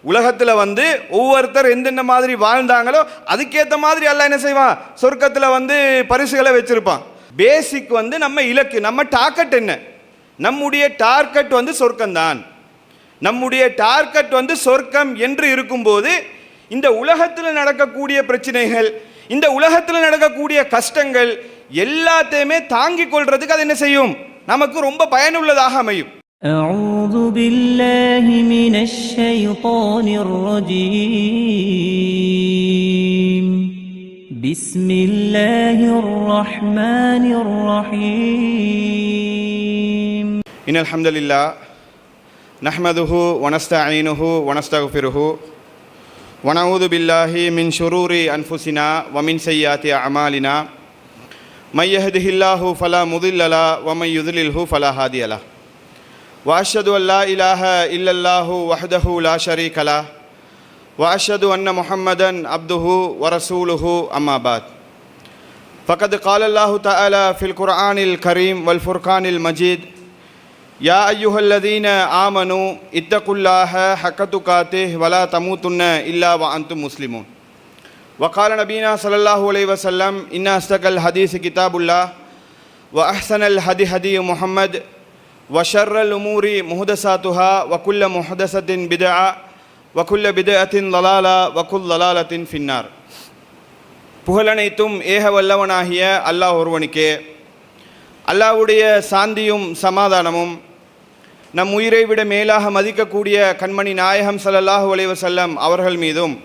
உலகத்தில் வந்து ஒவ்வொருத்தர் எந்தெந்த மாதிரி வாழ்ந்தாங்களோ அதுக்கேற்ற மாதிரி அல்லாஹ் என்ன செய்வான், சொர்க்கத்தில் வந்து பரிசுகளை வச்சிருப்பான். பேசிக் வந்து நம்ம இலக்கு, நம்ம டார்கெட் என்ன? நம்முடைய டார்கெட் வந்து சொர்க்கம்தான். நம்முடைய டார்கெட் வந்து சொர்க்கம் என்று இருக்கும்போது இந்த உலகத்தில் நடக்கக்கூடிய பிரச்சனைகள், இந்த உலகத்தில் நடக்கக்கூடிய கஷ்டங்கள் எல்லாத்தையுமே தாங்கிக் கொள்றதுக்கு அது என்ன செய்யும், நமக்கு ரொம்ப பயனுள்ளதாக அமையும். أعوذ بالله من الشيطان الرجيم بسم الله الرحمن الرحيم إن الحمد لله نحمده ونستعينه ونستغفره ونعوذ بالله من شرور أنفسنا ومن سيئات أعمالنا من يهده الله فلا مضل له ومن يضلله فلا هادي له وأشهد أن لا إله إلا الله وحده لا شريك له وأشهد أن محمدا عبده ورسوله أما بعد فقد قال الله تعالى في القرآن الكريم والفرقان المجيد يا أيها الذين آمنوا اتقوا الله حق تقاته ولا تموتن إلا وأنتم مسلمون وقال نبينا صلى الله عليه وسلم إن أصدق الحديث كتاب الله وأحسن الهدي هدي محمد وشر الأمور محدثاتها وكل محدثة بدعة وكل بدعة ضلالة وكل ضلالة في النار. புகழனைத்தும் ஏக வல்லவனாகிய அல்லாஹ் ஒருவனுக்கே. அல்லாஹ்வுடைய சாந்தியும் சமாதானமும் நம் உயிரை விட மேலாக மதிக்கக்கூடிய கண்மணி நாயகம் ஸல்லல்லாஹு அலைஹி வஸல்லம் அவர்கள் மீதும்,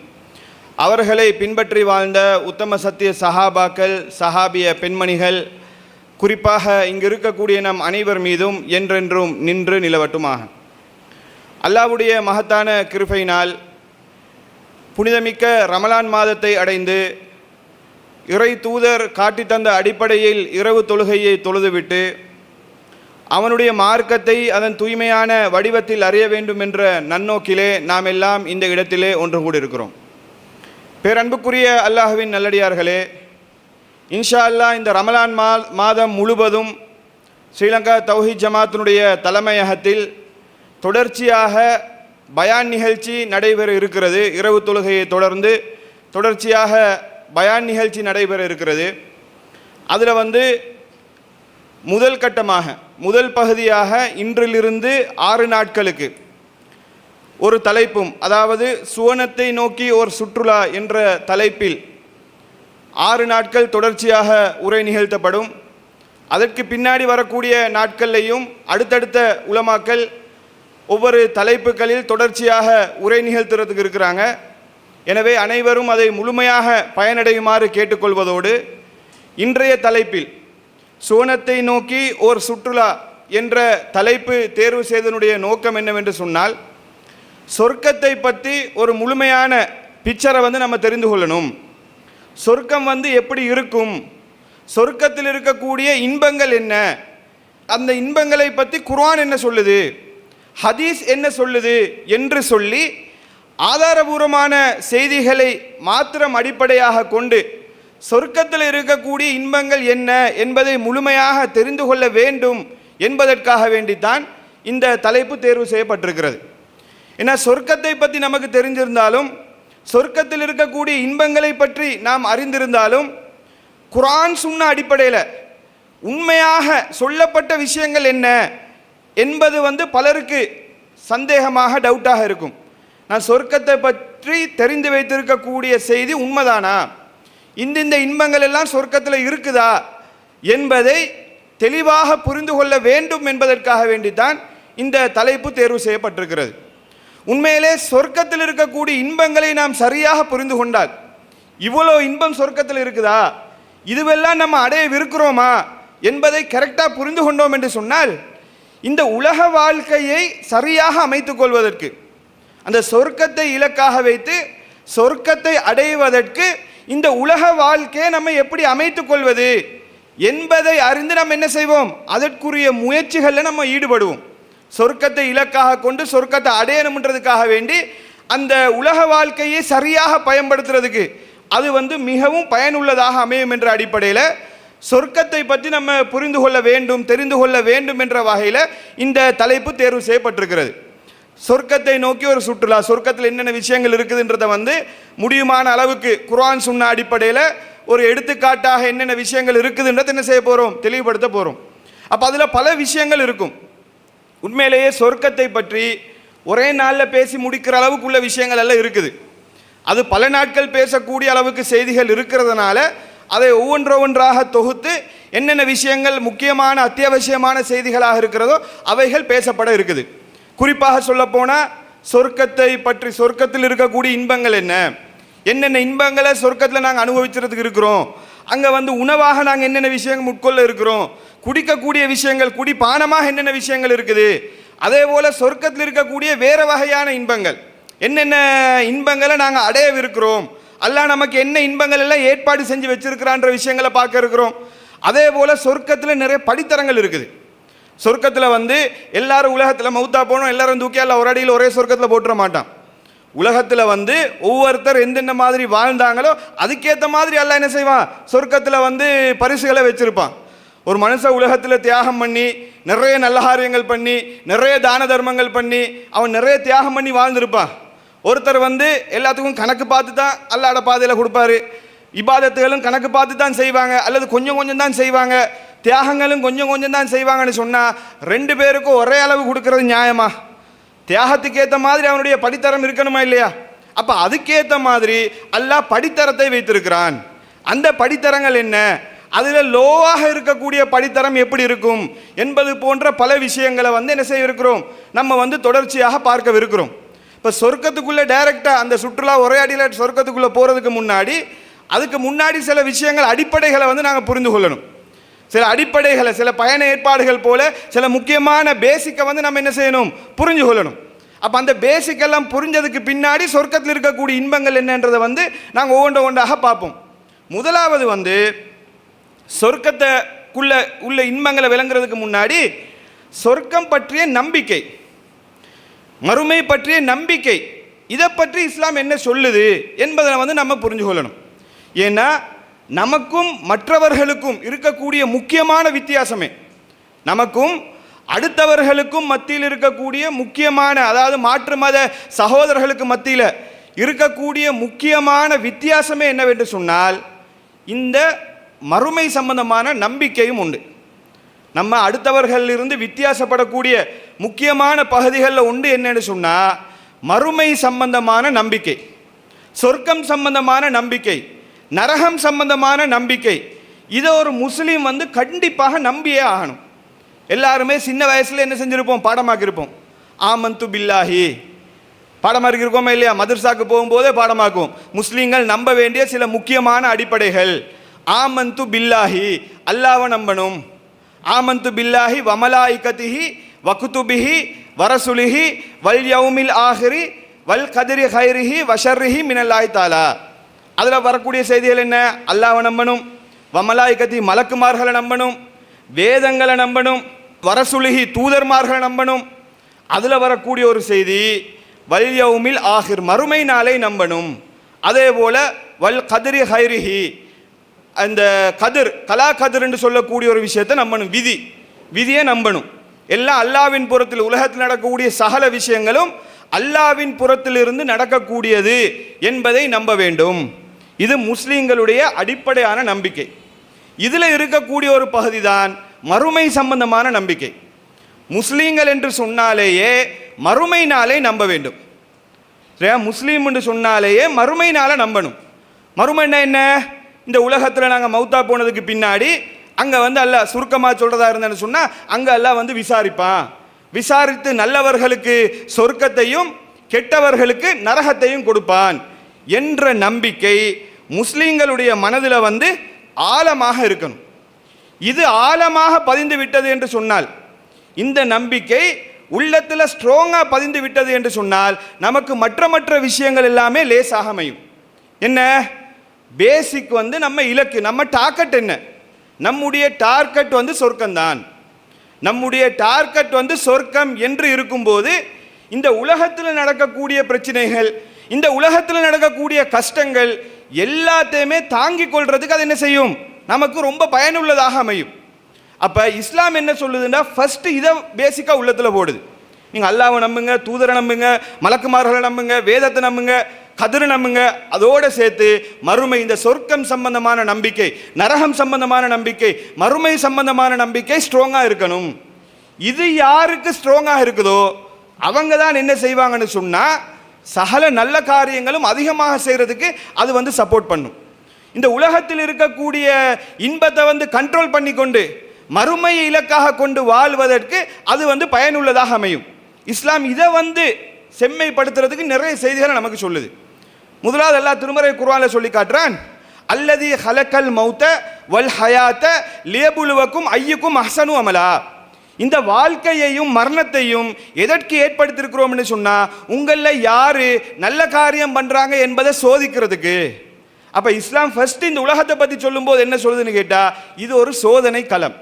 அவர்களை பின்பற்றி வாழ்ந்த உத்தம சத்திய சஹாபாக்கள், சஹாபிய பெண்மணிகள், குறிப்பாக இங்கு இருக்கக்கூடிய நம் அனைவர் மீதும் என்றென்றும் நின்று நிலவட்டுமாக. அல்லாஹ்வுடைய மகத்தான கிருபையினால் புனிதமிக்க ரமலான் மாதத்தை அடைந்து இறை தூதர் காட்டித்தந்த அடிப்படையில் இரவு தொழுகையை தொழுதுவிட்டு அவனுடைய மார்க்கத்தை அதன் தூய்மையான வடிவத்தில் அறிய வேண்டும் என்ற நன்னோக்கிலே நாம் எல்லாம் இந்த இடத்திலே ஒன்று கூடியிருக்கிறோம். பேரன்புக்குரிய அல்லாஹ்வின் நல்லடியார்களே, இன்ஷா அல்லாஹ் இந்த ரமலான் மாதம் முழுவதும் ஸ்ரீலங்கா தௌஹீத் ஜமாத்தினுடைய தலைமையகத்தில் தொடர்ச்சியாக பயான் நிகழ்ச்சி நடைபெற இருக்கிறது. இரவு தொழுகையை தொடர்ந்து தொடர்ச்சியாக பயான் நிகழ்ச்சி நடைபெற இருக்கிறது. அதில் வந்து முதல் கட்டமாக, முதல் பகுதியாக இன்றிலிருந்து 6 நாட்களுக்கு ஒரு தலைப்பும், அதாவது சுவனத்தை நோக்கி ஒரு சுற்றுலா என்ற தலைப்பில் 6 நாட்கள் தொடர்ச்சியாக உரை நிகழ்த்தப்படும். அதற்கு பின்னாடி வரக்கூடிய நாட்கள்லையும் அடுத்தடுத்த உலமாக்கள் ஒவ்வொரு தலைப்புகளில் தொடர்ச்சியாக உரை நிகழ்த்துறதுக்கு இருக்கிறாங்க. எனவே அனைவரும் அதை முழுமையாக பயனடையுமாறு கேட்டுக்கொள்வதோடு, இன்றைய தலைப்பில் சுவனத்தை நோக்கி ஓர் சுற்றுலா என்ற தலைப்பு தேர்வு செய்தனுடைய நோக்கம் என்னவென்று சொன்னால், சொர்க்கத்தை பற்றி ஒரு முழுமையான பிக்சரை வந்து நம்ம தெரிந்து கொள்ளணும். சொர்க்கம் வந்து எப்படி இருக்கும், சொர்க்கத்தில் இருக்கக்கூடிய இன்பங்கள் என்ன, அந்த இன்பங்களை பற்றி குர்ஆன் என்ன சொல்லுது, ஹதீஸ் என்ன சொல்லுது என்று சொல்லி ஆதாரபூர்வமான செய்திகளை மாத்திரம் அடிப்படையாக கொண்டு சொர்க்கத்தில் இருக்கக்கூடிய இன்பங்கள் என்ன என்பதை முழுமையாக தெரிந்து கொள்ள வேண்டும் என்பதற்காக வேண்டித்தான் இந்த தலைப்பு தேர்வு செய்யப்பட்டிருக்கிறது. ஏன்னா சொர்க்கத்தை பற்றி நமக்கு தெரிஞ்சிருந்தாலும், சொர்க்கத்தில் இருக்கக்கூடிய இன்பங்களை பற்றி நாம் அறிந்திருந்தாலும், குர்ஆன் சுன்னா அடிப்படையில் உண்மையாக சொல்லப்பட்ட விஷயங்கள் என்ன என்பது வந்து பலருக்கு சந்தேகமாக, டவுட்டாக இருக்கும். நான் சொர்க்கத்தை பற்றி தெரிந்து வைத்திருக்கக்கூடிய செய்தி உண்மைதானா, இந்த இன்பங்கள் எல்லாம் சொர்க்கத்தில் இருக்குதா என்பதை தெளிவாக புரிந்து கொள்ள வேண்டும் என்பதற்காக வேண்டித்தான் இந்த தலைப்பு தேர்வு செய்யப்பட்டிருக்கிறது. உண்மையிலே சொர்க்கத்தில் இருக்கக்கூடிய இன்பங்களை நாம் சரியாக புரிந்து கொண்டால், இவ்வளோ இன்பம் சொர்க்கத்தில் இருக்குதா, இதுவெல்லாம் நம்ம அடையவிருக்கிறோமா என்பதை கரெக்டாக புரிந்து கொண்டோம் என்று சொன்னால், இந்த உலக வாழ்க்கையை சரியாக அமைத்துக் கொள்வதற்கு, அந்த சொர்க்கத்தை இலக்காக வைத்து சொர்க்கத்தை அடைவதற்கு இந்த உலக வாழ்க்கையை நம்ம எப்படி அமைத்துக் கொள்வது என்பதை அறிந்து நம்ம என்ன செய்வோம், அதற்குரிய முயற்சிகளில் நம்ம ஈடுபடுவோம். சொர்க்கத்தை இலக்காக கொண்டு சொர்க்கத்தை அடையணும்ன்றதுக்காக வேண்டி அந்த உலக வாழ்க்கையை சரியாக பயன்படுத்துறதுக்கு அது வந்து மிகவும் பயனுள்ளதாக அமையும் என்ற அடிப்படையில் சொர்க்கத்தை பற்றி நம்ம புரிந்து கொள்ள வேண்டும், தெரிந்து கொள்ள வேண்டும் என்ற வகையில் இந்த தலைப்பு தேர்வு செய்யப்பட்டிருக்கிறது. சொர்க்கத்தை நோக்கி ஒரு சுற்றுலா, சொர்க்கத்தில் என்னென்ன விஷயங்கள் இருக்குதுன்றதை வந்து முடியுமான அளவுக்கு குர்ஆன் சுன்னா அடிப்படையில் ஒரு எடுத்துக்காட்டாக என்னென்ன விஷயங்கள் இருக்குதுன்றதை என்ன செய்ய போகிறோம், தெளிவுபடுத்த போகிறோம். அப்போ அதில் பல விஷயங்கள் இருக்கும். உண்மையிலேயே சொர்க்கத்தை பற்றி ஒரே நாளில் பேசி முடிக்கிற அளவுக்கு உள்ள விஷயங்கள் எல்லாம் இருக்குது. அது பல நாட்கள் பேசக்கூடிய அளவுக்கு செய்திகள் இருக்கிறதுனால அதை ஒவ்வொன்றாக தொகுத்து என்னென்ன விஷயங்கள் முக்கியமான அத்தியாவசியமான செய்திகளாக இருக்கிறதோ அவைகள் பேசப்பட இருக்குது. குறிப்பாக சொல்லப்போனால் சொர்க்கத்தை பற்றி, சொர்க்கத்தில் இருக்கக்கூடிய இன்பங்கள் என்னென்ன இன்பங்களை சொர்க்கத்தில் நாங்கள் அனுபவிக்கிறதுக்கு இருக்கிறோம், அங்கே வந்து உணவாக நாங்கள் என்னென்ன விஷயங்கள் உட்கொள்ள இருக்கிறோம், குடிக்கக்கூடிய விஷயங்கள், குடிபானமாக என்னென்ன விஷயங்கள் இருக்குது, அதே போல் சொர்க்கத்தில் இருக்கக்கூடிய வேறு வகையான இன்பங்கள், என்னென்ன இன்பங்களை நாங்கள் அடையவிருக்கிறோம், அல்லாஹ் நமக்கு என்ன இன்பங்கள் எல்லாம் ஏற்பாடு செஞ்சு வச்சிருக்கிறான்ற விஷயங்களை பார்க்க இருக்கிறோம். அதே போல் சொர்க்கத்தில் நிறைய படித்தரங்கள் இருக்குது. சொர்க்கத்தில் வந்து எல்லாரும் உலகத்தில் மௌத்தா போனோம் எல்லாரும் தூக்கி எல்லாம் ஒரு அடியில் ஒரே சொர்க்கத்தில் போட்டுற மாட்டான். உலகத்தில் வந்து ஒவ்வொருத்தர் எந்தெந்த மாதிரி வாழ்ந்தாங்களோ அதுக்கேற்ற மாதிரி எல்லாம் என்ன செய்வான், சொர்க்கத்தில் வந்து பரிசுகளை வச்சிருப்பான். ஒரு மனுஷன் உலகத்தில் தியாகம் பண்ணி நிறைய நல்ல காரியங்கள் பண்ணி நிறைய தான தர்மங்கள் பண்ணி அவன் நிறைய தியாகம் பண்ணி வாழ்ந்திருப்பான். ஒருத்தர் வந்து எல்லாத்துக்கும் கணக்கு பார்த்து தான் அல்லாஹ்வோட பாதையில் கொடுப்பாரு, இபாதத்துகளும் கணக்கு பார்த்து தான் செய்வாங்க அல்லது கொஞ்சம் கொஞ்சம் தான் செய்வாங்க, தியாகங்களும் கொஞ்சம் கொஞ்சம் தான் செய்வாங்கன்னு சொன்னால் ரெண்டு பேருக்கும் ஒரே அளவு கொடுக்கறது நியாயமா? தியாகத்துக்கு ஏற்ற மாதிரி அவனுடைய படித்தரம் இருக்கணுமா இல்லையா? அப்போ அதுக்கேற்ற மாதிரி அல்லாஹ் படித்தரத்தை வைத்திருக்கிறான். அந்த படித்தரங்கள் என்ன, அதில் லோவாக இருக்கக்கூடிய படித்தரம் எப்படி இருக்கும் என்பது போன்ற பல விஷயங்களை வந்து என்ன செய்ய இருக்கிறோம், நம்ம வந்து தொடர்ச்சியாக பார்க்கவிருக்கிறோம். இப்போ சொர்க்கத்துக்குள்ளே டைரெக்டாக அந்த சுற்றுலா ஒரே அடியில் சொர்க்கத்துக்குள்ளே போகிறதுக்கு முன்னாடி அதுக்கு முன்னாடி சில விஷயங்கள் அடிப்படைகளை வந்து நாங்கள் புரிந்து கொள்ளணும். சில அடிப்படைகளை, சில பயண ஏற்பாடுகள் போல சில முக்கியமான பேசிக்கை வந்து நம்ம என்ன செய்யணும், புரிஞ்சு கொள்ளணும். அப்போ அந்த பேசிக்கெல்லாம் புரிஞ்சதுக்கு பின்னாடி சொர்க்கத்தில் இருக்கக்கூடிய இன்பங்கள் என்னன்றதை வந்து நாங்கள் ஒவ்வொன்றாக பார்ப்போம். முதலாவது வந்து சொர்க்கத்துக்குள்ள உள்ள இன்பங்களை விளங்குறதுக்கு முன்னாடி சொர்க்கம் பற்றிய நம்பிக்கை, மறுமை பற்றிய நம்பிக்கை, இதை பற்றி இஸ்லாம் என்ன சொல்லுது என்பதை வந்து நம்ம புரிஞ்சு கொள்ளணும். ஏன்னா நமக்கும் மற்றவர்களுக்கும் இருக்கக்கூடிய முக்கியமான வித்தியாசமே, நமக்கும் அடுத்தவர்களுக்கும் மத்தியில் இருக்கக்கூடிய முக்கியமான, அதாவது மாற்று மத சகோதரர்களுக்கு மத்தியில் இருக்கக்கூடிய முக்கியமான வித்தியாசமே என்னவென்று சொன்னால் இந்த மறுமை சம்பந்தமான நம்பிக்கையும் உண்டு. நம்ம அடுத்தவர்களிலிருந்து வித்தியாசப்படக்கூடிய முக்கியமான பகுதிகளில் உண்டு என்னன்னு சொன்னால் மறுமை சம்பந்தமான நம்பிக்கை, சொர்க்கம் சம்பந்தமான நம்பிக்கை, நரகம் சம்பந்தமான நம்பிக்கை. இதை ஒரு முஸ்லீம் வந்து கண்டிப்பாக நம்பியே ஆகணும். எல்லாருமே சின்ன வயசில் என்ன செஞ்சுருப்போம், பாடமாக்கியிருப்போம். ஆமந்து பில்லாஹி பாடமாக்கியிருக்கோமா இல்லையா? மதர்சாக்கு போகும்போதே பாடமாக்குவோம். முஸ்லீம்கள் நம்ப வேண்டிய சில முக்கியமான அடிப்படைகள். ஆமந்து பில்லாஹி, அல்லாஹ்வை நம்பணும். ஆமந்து பில்லாஹி வமலாயிகத்திஹி வகுதுபிஹி வரசுலிஹி வல் யௌமில் ஆஹிரி வல் கதிரி ஹைரிஹி வஷர்ரிஹி மினல்லாஹி தஆலா. அதில் வரக்கூடிய செய்திகள் என்ன, அல்லாஹ்வை நம்பணும், வமலாயிகத்தி மலக்குமார்களை நம்பணும், வேதங்களை நம்பணும், வரசுலிஹி தூதர்மார்களை நம்பணும். அதில் வரக்கூடிய ஒரு செய்தி வல் யௌமில் ஆஹிர் மறுமை நாளை நம்பணும். அதே போல் வல் கதிரி ஹைரிஹி, அந்த கதிர் கலா கதிர் என்று சொல்லக்கூடிய ஒரு விஷயத்தை நம்பணும், விதியை நம்பணும். எல்லாம் அல்லாவின் புறத்தில் உலகத்தில் நடக்கக்கூடிய சகல விஷயங்களும் அல்லாவின் புறத்திலிருந்து நடக்கக்கூடியது என்பதை நம்ப வேண்டும். இது முஸ்லீம்களுடைய அடிப்படையான நம்பிக்கை. இதில் இருக்கக்கூடிய ஒரு பகுதி தான் மறுமை சம்பந்தமான நம்பிக்கை. முஸ்லீம்கள் என்று சொன்னாலேயே மறுமை நாளை நம்ப வேண்டும். முஸ்லீம் என்று சொன்னாலேயே மறுமை நாளை நம்பணும். மறுமை என்ன, இந்த உலகத்தில் நாங்கள் மௌத்தா போனதுக்கு பின்னாடி அங்கே வந்து அல்லாஹ் சுருக்கமாக சொல்கிறதா இருந்தேன்னு சொன்னால் அங்கே அல்லாஹ் வந்து விசாரிப்பான். விசாரித்து நல்லவர்களுக்கு சொர்க்கத்தையும் கெட்டவர்களுக்கு நரகத்தையும் கொடுப்பான் என்ற நம்பிக்கை முஸ்லீம்களுடைய மனதில் வந்து ஆழமாக இருக்கணும். இது ஆழமாக பதிந்து விட்டது என்று சொன்னால், இந்த நம்பிக்கை உள்ளத்தில் ஸ்ட்ராங்காக பதிந்து விட்டது என்று சொன்னால் நமக்கு மற்ற விஷயங்கள் எல்லாமே லேசாக அமையும். என்ன பேசிக் வந்து நம்ம இலக்கு, நம்ம டார்கெட் என்ன, நம்முடைய டார்கெட் வந்து சொர்க்கம்தான். நம்முடைய டார்கெட் வந்து சொர்க்கம் என்று இருக்கும்போது இந்த உலகத்தில் நடக்கக்கூடிய பிரச்சனைகள், இந்த உலகத்தில் நடக்கக்கூடிய கஷ்டங்கள் எல்லாத்தையுமே தாங்கிக் கொள்றதுக்கு அது என்ன செய்யும், நமக்கு ரொம்ப பயனுள்ளதாக அமையும். அப்போ இஸ்லாம் என்ன சொல்லுதுன்னா ஃபர்ஸ்ட் இதை பேசிக்காக உள்ளத்தில் போடுது. நீங்கள் அல்லாஹ்வை நம்புங்க, தூதரை நம்புங்க, மலக்குமார்களை நம்புங்க, வேதத்தை நம்புங்க, கதிரை நம்புங்க. அதோடு சேர்த்து மறுமை, இந்த சொர்க்கம் சம்பந்தமான நம்பிக்கை, நரகம் சம்பந்தமான நம்பிக்கை, மறுமை சம்பந்தமான நம்பிக்கை ஸ்ட்ராங்காக இருக்கணும். இது யாருக்கு ஸ்ட்ராங்காக இருக்குதோ அவங்க தான் என்ன செய்வாங்கன்னு சொன்னால் சகல நல்ல காரியங்களும் அதிகமாக செய்கிறதுக்கு அது சப்போர்ட் பண்ணும். இந்த உலகத்தில் இருக்கக்கூடிய இன்பத்தை கண்ட்ரோல் பண்ணி கொண்டு மறுமையை இலக்காக கொண்டு வாழ்வதற்கு அது பயனுள்ளதாக அமையும். இஸ்லாம் இதை செம்மைப்படுத்துறதுக்கு நிறைய செய்திகளை நமக்கு சொல்லுது. முதலாவது அல்லாஹ் திருமறை குர்ஆன்ல சொல்லி காட்டுறான், அல்லதி ஹலக்கல் மௌத வல் ஹயாத்த லியபுலுவக்கும் ஐயுக்கும் அஹ்சனு அமலா. இந்த வாழ்க்கையையும் மரணத்தையும் எதற்கு ஏற்படுத்தியிருக்கிறோம்னு சொன்னா உங்களில் யாரு நல்ல காரியம் பண்றாங்க என்பதை சோதிக்கிறதுக்கு. அப்ப இஸ்லாம் ஃபர்ஸ்ட் இந்த உலகத்தை பத்தி சொல்லும் போது என்ன சொல்லுதுன்னு கேட்டா, இது ஒரு சோதனை களம்.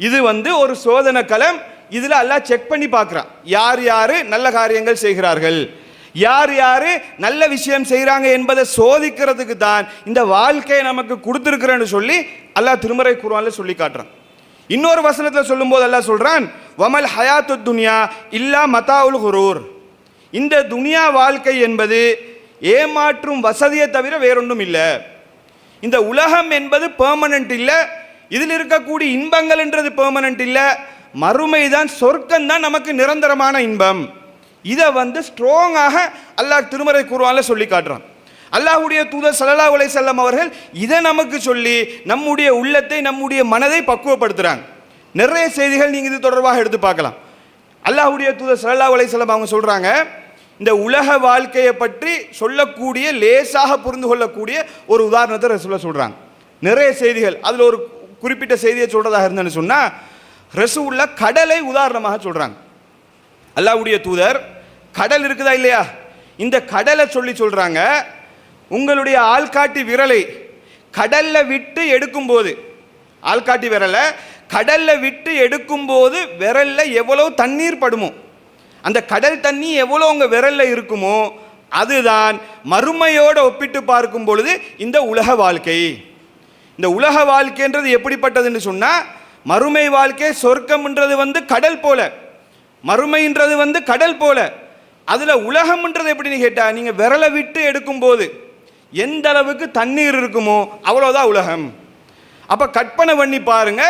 இது ஒரு சோதனை களம். இதுல அல்லாஹ் செக் பண்ணி பார்க்கிறான், யார் யாரு நல்ல காரியங்கள் செய்கிறார்கள், யார் யாரு நல்ல விஷயம் செய்கிறாங்க என்பதை சோதிக்கிறதுக்கு தான் இந்த வாழ்க்கையை நமக்கு கொடுத்திருக்கிறேன்னு சொல்லி அல்லாஹ் திருமறை குர்ஆன்ல சொல்லி காட்டுறான். இன்னொரு வசனத்தில் சொல்லும் போது அல்லாஹ் சொல்றான், வமல் ஹயாத்து துன்யா இல்லா மதாஉல் குரூர். இந்த துனியா வாழ்க்கை என்பது ஏமாற்றும் வசதியை தவிர வேறொன்றும் இல்லை. இந்த உலகம் என்பது பெர்மனன்ட் இல்லை, இதில் இருக்கக்கூடிய இன்பங்கள் என்றது பெர்மனன்ட் இல்லை, மறுமை தான், சொர்க்கம் தான் நமக்கு நிரந்தரமான இன்பம். இதை ஸ்ட்ராங்காக அல்லாஹ் திருமறை குர்ஆன்ல சொல்லி காட்டுறான். அல்லாஹ்வுடைய தூதர் ஸல்லல்லாஹு அலைஹி வஸல்லம் அவர்கள் இதை நமக்கு சொல்லி நம்முடைய உள்ளத்தை, நம்முடைய மனதை பக்குவப்படுத்துறாங்க. நிறைய செய்திகள் நீங்கள் இது தொடர்பாக எடுத்து பார்க்கலாம். அல்லாஹ்வுடைய தூதர் ஸல்லல்லாஹு அலைஹி வஸல்லம் அவங்க சொல்றாங்க, இந்த உலக வாழ்க்கையை பற்றி சொல்லக்கூடிய, லேசாக புரிந்து கொள்ளக்கூடிய ஒரு உதாரணத்தை ரசூலுல்லாஹ் சொல்றாங்க. நிறைய செய்திகள், அதில் ஒரு குறிப்பிட்ட செய்தியை சொல்றதாக இருந்தேன்னு சொன்னா, ரசூலுல்லாஹ் கடலை உதாரணமாக சொல்றாங்க. அல்லாஹ்வுடைய தூதர் கடல் இருக்குதா இல்லையா, இந்த கடலை சொல்றாங்க, உங்களுடைய ஆள்காட்டி விரலை கடல்ல விட்டு எடுக்கும்போது, ஆள்காட்டி விரலை கடல்ல விட்டு எடுக்கும்போது விரல்ல எவ்வளவு தண்ணீர் படுமோ, அந்த கடல் தண்ணி எவ்வளோ உங்க விரல்ல இருக்குமோ அதுதான் மறுமையோடு ஒப்பிட்டு பார்க்கும் பொழுது இந்த உலக வாழ்க்கை. இந்த உலக வாழ்க்கைன்றது எப்படிப்பட்டதுன்னு சொன்னா, மறுமை வாழ்க்கை சொர்க்கம்ன்றது கடல் போல, மறுமைன்றது கடல் போல. அதுல உலகம்ன்றது எப்படின்னு கேட்டா, நீங்க விரலை விட்டு எடுக்கும்போது எந்த அளவுக்கு தண்ணீர் இருக்குமோ அவ்வளோதான் உலகம். அப்ப கற்பனை பண்ணி பாருங்க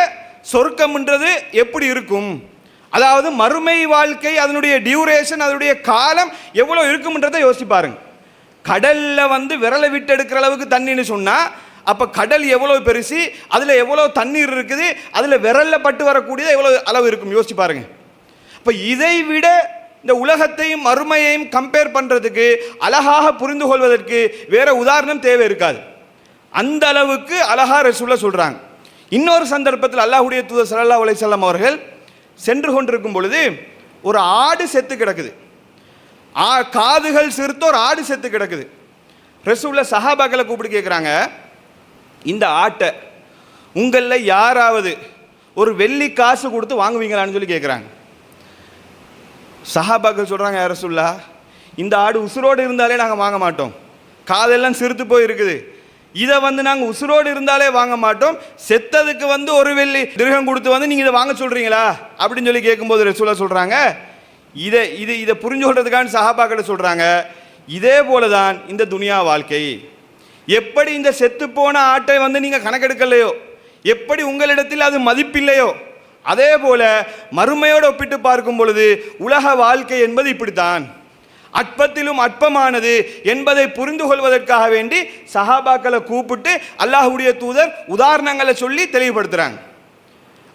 சொர்க்கம்ன்றது எப்படி இருக்கும். அதாவது மறுமை வாழ்க்கை, அதனுடைய டியூரேஷன், அதனுடைய காலம் எவ்வளோ இருக்கும்ன்றதை யோசிச்சு பாருங்க. கடல்ல விரலை விட்டு எடுக்கிற அளவுக்கு தண்ணின்னு சொன்னா, அப்ப கடல் எவ்வளவு பெருசு, அதுல எவ்வளவு தண்ணீர் இருக்குது, அதுல விரல்ல பட்டு வரக்கூடியது எவ்வளவு அளவு இருக்கும் யோசிச்சு பாருங்க. அப்ப இதை விட இந்த உலகத்தையும் மறுமையையும் கம்பேர் பண்றதுக்கு, அழகாக புரிந்து கொள்வதற்கு வேற உதாரணம் தேவை இருக்காது. அந்த அளவுக்கு அழகா ரசூலுல்லாஹ் சொல்றாங்க. இன்னொரு சந்தர்ப்பத்தில் அல்லாஹ்வுடைய தூதர் ஸல்லல்லாஹு அலைஹி வஸல்லம் அவர்கள் சென்று கொண்டிருக்கும் பொழுது ஒரு ஆடு செத்து கிடக்குது, காதுகள் சிறுத்த ஒரு ஆடு செத்து கிடக்குது. ரசூலுல்லாஹ் சஹாபாக்களை கூப்பிட்டு கேட்குறாங்க, இந்த ஆட்டை உங்களில் யாராவது ஒரு வெள்ளி காசு கொடுத்து வாங்குவீங்களான்னு சொல்லி கேட்குறாங்க. சஹாபாக்கள் சொல்கிறாங்க, யார் ரசூலுல்லாஹ், இந்த ஆடு உசுரோடு இருந்தாலே நாங்கள் வாங்க மாட்டோம், காதெல்லாம் சிறுத்து போய் இருக்குது, இதை நாங்கள் உசுரோடு இருந்தாலே வாங்க மாட்டோம், செத்ததுக்கு ஒரு வெள்ளி திரகம் கொடுத்து நீங்கள் இதை வாங்க சொல்கிறீங்களா அப்படின்னு சொல்லி கேட்கும்போது ரசூலுல்லாஹ் சொல்கிறாங்க, இதை புரிஞ்சு கொள்றதுக்கான சஹாபாக்களை சொல்கிறாங்க, இதே போல தான் இந்த துனியா வாழ்க்கை. எப்படி இந்த செத்து போன ஆட்டை நீங்கள் கணக்கெடுக்கலையோ, எப்படி உங்களிடத்தில் அது மதிப்பில்லையோ, அதே போல மறுமையோடு ஒப்பிட்டு பார்க்கும் பொழுது உலக வாழ்க்கை என்பது இப்படித்தான், அற்பத்திலும் அற்பமானது என்பதை புரிந்து கொள்வதற்காக வேண்டி சஹாபாக்களை கூப்பிட்டு அல்லாஹ்வுடைய தூதர் உதாரணங்களை சொல்லி தெளிவுபடுத்துறாங்க.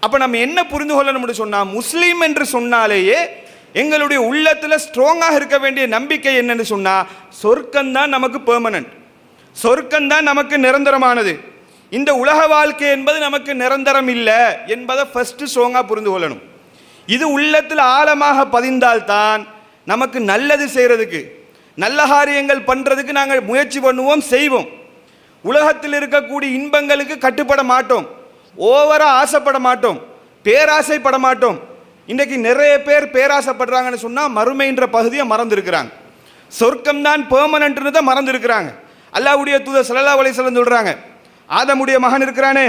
அப்ப நம்ம என்ன புரிந்து கொள்ளணும்னு சொன்னா, முஸ்லீம் என்று சொன்னாலேயே எங்களுடைய உள்ளத்தில் ஸ்ட்ராங்காக இருக்க வேண்டிய நம்பிக்கை என்னன்னு சொன்னா, சொர்க்கம்தான் நமக்கு பெர்மனன்ட், சொர்க்கம்தான் நமக்கு நிரந்தரமானது. இந்த உலக வாழ்க்கை என்பது நமக்கு நிரந்தரம் இல்லை என்பதை ஃபர்ஸ்ட் ஸ்ட்ராங்காக புரிந்து கொள்ளணும். இது உள்ளத்தில் ஆழமாக பதிந்தால்தான் நமக்கு நல்லது செய்கிறதுக்கு, நல்ல காரியங்கள் பண்ணுறதுக்கு நாங்கள் முயற்சி பண்ணுவோம், செய்வோம். உலகத்தில் இருக்கக்கூடிய இன்பங்களுக்கு கட்டுப்பட மாட்டோம், ஓவராக ஆசைப்பட மாட்டோம், பேராசைப்பட மாட்டோம். இன்றைக்கு நிறைய பேர் பேராசைப்படுறாங்கன்னு சொன்னால் மறுமைன்ற பகுதியை மறந்துருக்கிறாங்க, சொர்க்கம்தான் பெர்மனன்ட்ன்றதை மறந்துருக்கிறாங்க. அல்லாஹ்வுடைய தூதர் ஸல்லல்லாஹு அலைஹி வஸல்லம் சொல்கிறாங்க, ஆதமுடைய மகன் இருக்கிறானே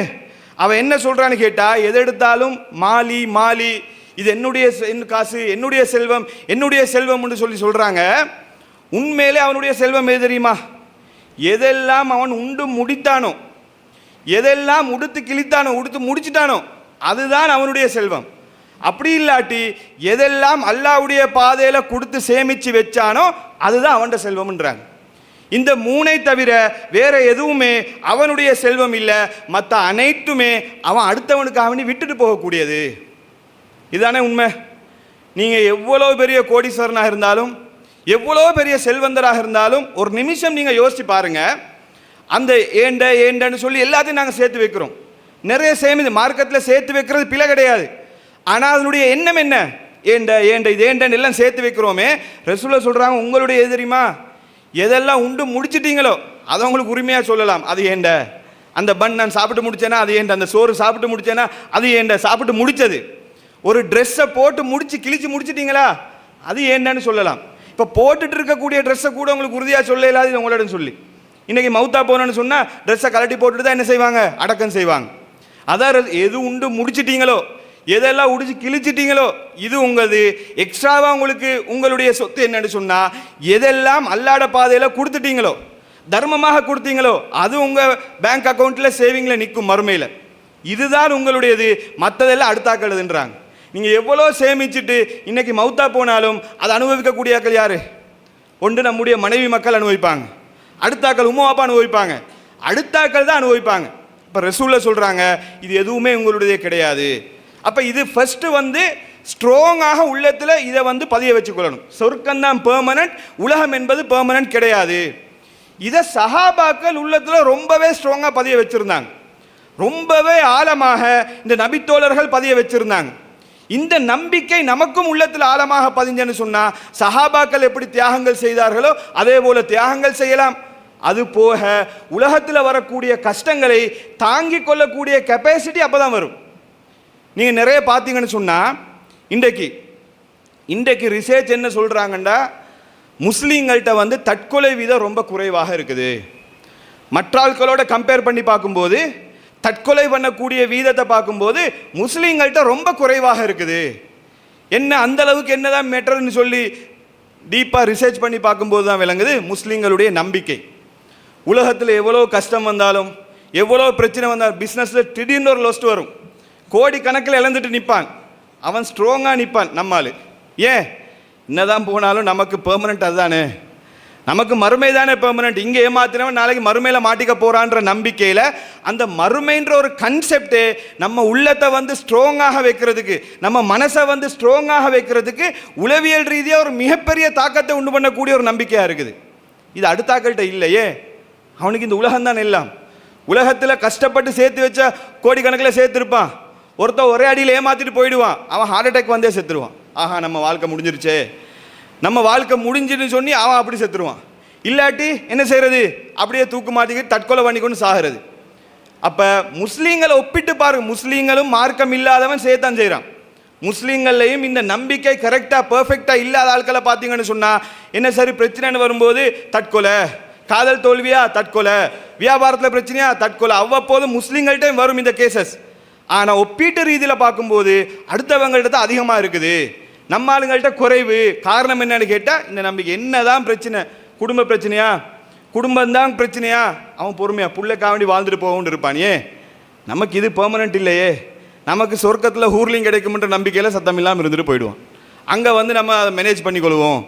அவன் என்ன சொல்கிறான்னு கேட்டால், எது எடுத்தாலும் மாலி மாலி, இது என்னுடைய காசு, என்னுடைய செல்வம், என்னுடைய செல்வம்னு சொல்லி சொல்றாங்க. உண்மையிலே அவனுடைய செல்வம் எது தெரியுமா? எதெல்லாம் அவன் உண்டு முடித்தானோ, எதெல்லாம் உடுத்து கிழித்தானோ, உடுத்து முடிச்சிட்டானோ, அதுதான் அவனுடைய செல்வம். அப்படி இல்லாட்டி எதெல்லாம் அல்லாஹ்வுடைய பாதையில கொடுத்து சேமிச்சு வச்சானோ அதுதான் அவனுடைய செல்வம்ன்றாங்க. இந்த மூணை தவிர வேற எதுவுமே அவனுடைய செல்வம் இல்லை. மற்ற அனைத்துமே அவன் அடுத்தவனுக்கு அவனி விட்டுட்டு போகக்கூடியது. இதுதானே உண்மை. நீங்கள் எவ்வளோ பெரிய கோடீஸ்வரனாக இருந்தாலும், எவ்வளோ பெரிய செல்வந்தராக இருந்தாலும், ஒரு நிமிஷம் நீங்கள் யோசிச்சு பாருங்க. அந்த ஏண்டன்னு சொல்லி எல்லாத்தையும் நாங்கள் சேர்த்து வைக்கிறோம். நிறைய மார்க்கெட்டில் சேர்த்து வைக்கிறது பிழை கிடையாது. ஆனால் அதனுடைய எண்ணம் என்ன? ஏண்ட இது ஏண்டன்னு எல்லாம் சேர்த்து வைக்கிறோமே. ரசூலுல்லாஹ் சொல்கிறாங்க, உங்களுடைய எது தெரியுமா? எதெல்லாம் உண்டு முடிச்சிட்டீங்களோ அதை உங்களுக்கு உரிமையாக சொல்லலாம். அது ஏண்ட. அந்த பன் நான் சாப்பிட்டு முடிச்சேன்னா அது ஏண்ட. அந்த சோறு சாப்பிட்டு முடிச்சேன்னா அது ஏண்ட. சாப்பிட்டு முடிச்சது. ஒரு ட்ரெஸ்ஸை போட்டு முடிச்சு கிழிச்சு முடிச்சிட்டீங்களா அது ஏண்டன்னு சொல்லலாம். இப்போ போட்டுட்டு இருக்கக்கூடிய ட்ரெஸ்ஸை கூட உங்களுக்கு உறுதியாக சொல்ல இல்லாது இது உங்களோட சொல்லி. இன்னைக்கு மவுத்தா போனோன்னு சொன்னால் ட்ரெஸ்ஸை கலட்டி போட்டுட்டு தான் என்ன செய்வாங்க? அடக்கம் செய்வாங்க. அதான் எது உண்டு முடிச்சிட்டீங்களோ, எதெல்லாம் உடிச்சு கிழிச்சிட்டீங்களோ இது உங்களது. எக்ஸ்ட்ராவாக உங்களுக்கு உங்களுடைய சொத்து என்னன்னு சொன்னால், எதெல்லாம் அல்லாட பாதையில் கொடுத்துட்டீங்களோ, தர்மமாக கொடுத்தீங்களோ அது உங்கள் பேங்க் அக்கௌண்ட்டில் சேவிங்கில் நிற்கும் மறுமையில். இதுதான் உங்களுடையது. மற்றதெல்லாம் அடுத்தாக்களுதுன்றாங்க. நீங்கள் எவ்வளோ சேமிச்சுட்டு இன்னைக்கு மவுத்தா போனாலும் அதை அனுபவிக்கக்கூடிய ஆக்கள் யார்? ஒன்று நம்முடைய மனைவி மக்கள் அனுபவிப்பாங்க, அடுத்தாக்கள் உம்மா அப்பா அனுபவிப்பாங்க, அடுத்தாக்கள் தான் அனுபவிப்பாங்க. இப்போ ரசூலுல்லாஹ் சொல்கிறாங்க, இது எதுவுமே உங்களுடையதே கிடையாது. அப்போ இது ஃபஸ்ட்டு ஸ்ட்ராங்காக உள்ளத்தில் இதை பதிய வச்சுக்கொள்ளணும். சொர்க்கம்தான் பெர்மனன்ட், உலகம் என்பது பெர்மனன்ட் கிடையாது. இதை சஹாபாக்கள் உள்ளத்தில் ரொம்பவே ஸ்ட்ராங்காக பதிய வச்சுருந்தாங்க. ரொம்பவே ஆழமாக இந்த நபித்தோழர்கள் பதிய வச்சிருந்தாங்க. இந்த நம்பிக்கை நமக்கும் உள்ளத்தில் ஆழமாக பதிஞ்சன்னு சொன்னா, சஹாபாக்கள் எப்படி தியாகங்கள் செய்தார்களோ அதே போல தியாகங்கள் செய்யலாம். அது போக உலகத்தில் வரக்கூடிய கஷ்டங்களை தாங்கிக் கொள்ளக்கூடிய கெப்பாசிட்டி அப்பதான் வரும். நீங்க நிறைய பார்த்தீங்கன்னு சொன்னா, இன்றைக்கு ரிசர்ச் என்ன சொல்றாங்கன்னா, முஸ்லீம்கள்ட்ட தற்கொலை வீதம் ரொம்ப குறைவாக இருக்குது. மற்ற ஆட்களோட கம்பேர் பண்ணி பார்க்கும்போது, தற்கொலை பண்ணக்கூடிய வீதத்தை பார்க்கும்போது முஸ்லீம்கள்ட்ட ரொம்ப குறைவாக இருக்குது. என்ன அந்த அளவுக்கு என்னதான் மேட்டர்னு சொல்லி டீப்பாக ரிசர்ச் பண்ணி பார்க்கும்போது தான் விளங்குது முஸ்லீம்களுடைய நம்பிக்கை. உலகத்தில் எவ்வளோ கஷ்டம் வந்தாலும், எவ்வளோ பிரச்சனை வந்தாலும், பிஸ்னஸில் திடீர்னு ஒரு லொஸ்ட் வரும், கோடி கணக்கில் இழந்துட்டு நிற்பான், அவன் ஸ்ட்ராங்காக நிற்பான். நம்மால் ஏன் என்னதான் போனாலும் நமக்கு பெர்மனன்ட் அதுதானே, நமக்கு மறுமை தானே பெர்மனன்ட். இங்கே ஏமாத்தினவன் நாளைக்கு மறுமையில் மாட்டிக்க போகிறான்ற நம்பிக்கையில் அந்த மறுமைன்ற ஒரு கன்செப்டே நம்ம உள்ளத்தை ஸ்ட்ராங்காக வைக்கிறதுக்கு, நம்ம மனசை ஸ்ட்ராங்காக வைக்கிறதுக்கு உளவியல் ரீதியாக ஒரு மிகப்பெரிய தாக்கத்தை உண்டு பண்ணக்கூடிய ஒரு நம்பிக்கையாக இருக்குது. இது அடுத்தாக்கள்கிட்ட இல்லையே. அவனுக்கு இந்த உலகம் தான் எல்லாம். உலகத்தில் கஷ்டப்பட்டு சேர்த்து வச்ச கோடிக்கணக்கில் சேர்த்துருப்பான். ஒருத்தன் ஒரே அடியில் ஏமாற்றிட்டு போயிடுவான், அவன் ஹார்ட் அட்டாக் வந்தே செத்துருவான். ஆஹா நம்ம வாழ்க்கை முடிஞ்சிருச்சே, நம்ம வாழ்க்கை முடிஞ்சுன்னு சொல்லி அவன் அப்படி செத்துருவான். இல்லாட்டி என்ன செய்யறது, அப்படியே தூக்கு மாட்டிக்கிட்டு தற்கொலை பண்ணிக்கொண்டு சாகிறது. அப்போ முஸ்லீம்களை ஒப்பிட்டு பாருங்க, முஸ்லீம்களும் மார்க்கம் இல்லாதவன் சேர்த்தான் செய்கிறான். முஸ்லீம்கள்லையும் இந்த நம்பிக்கை கரெக்டாக பர்ஃபெக்டாக இல்லாத ஆட்களை பார்த்தீங்கன்னு சொன்னால் என்ன, சரி பிரச்சனைன்னு வரும்போது தற்கொலை, காதல் தோல்வியா தற்கொலை, வியாபாரத்தில் பிரச்சனையா தற்கொலை, அவ்வப்போது முஸ்லீம்கள்கிட்ட வரும் இந்த கேசஸ். ஆனால் ஒப்பீட்டு ரீதியில் பார்க்கும்போது அடுத்தவங்கள்ட்ட தான் அதிகமாக இருக்குது, நம்ம ஆளுங்கள்ட்ட குறைவு. காரணம் என்னன்னு கேட்டால் இந்த நம்பிக்கை. என்னதான் பிரச்சனை, குடும்ப பிரச்சனையா, குடும்பம்தான் பிரச்சனையா, அவன் பொறுமையா புள்ளைக்காக வேண்டி வாழ்ந்துட்டு போகணும்னு இருப்பானே. நமக்கு இது பெர்மனன்ட் இல்லையே, நமக்கு சொர்க்கத்தில் ஹூர்லிங் கிடைக்கும்ன்ற நம்பிக்கையில் சத்தம் இல்லாமல் இருந்துட்டு போயிடுவோம். அங்கே நம்ம அதை மேனேஜ் பண்ணிக்கொள்வோம்.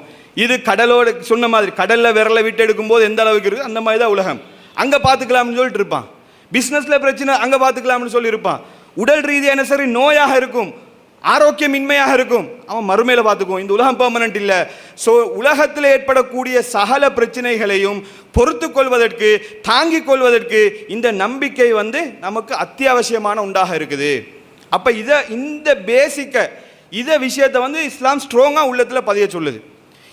இது கடலோட சொன்ன மாதிரி கடலில் விரலை விட்டு எடுக்கும்போது எந்த அளவுக்கு இருக்குது அந்த மாதிரி தான் உலகம். அங்கே பார்த்துக்கலாம்னு சொல்லிட்டு இருப்பான். பிஸ்னஸில் பிரச்சனை அங்கே பார்த்துக்கலாம்னு சொல்லியிருப்பான். உடல் ரீதியான சரி நோயாக இருக்கும், ஆரோக்கியமின்மையாக இருக்கும், அவன் மறுமையில் பார்த்துக்குவோம். இந்த உலகம் பெர்மனன்ட் இல்லை. ஸோ உலகத்தில் ஏற்படக்கூடிய சகல பிரச்சனைகளையும் பொறுத்து கொள்வதற்கு, தாங்கிக் கொள்வதற்கு இந்த நம்பிக்கை நமக்கு அத்தியாவசியமான உண்டாக இருக்குது. அப்போ இந்த பேசிக்கை விஷயத்தை இஸ்லாம் ஸ்ட்ராங்காக உள்ளத்தில் பதிய சொல்லுது.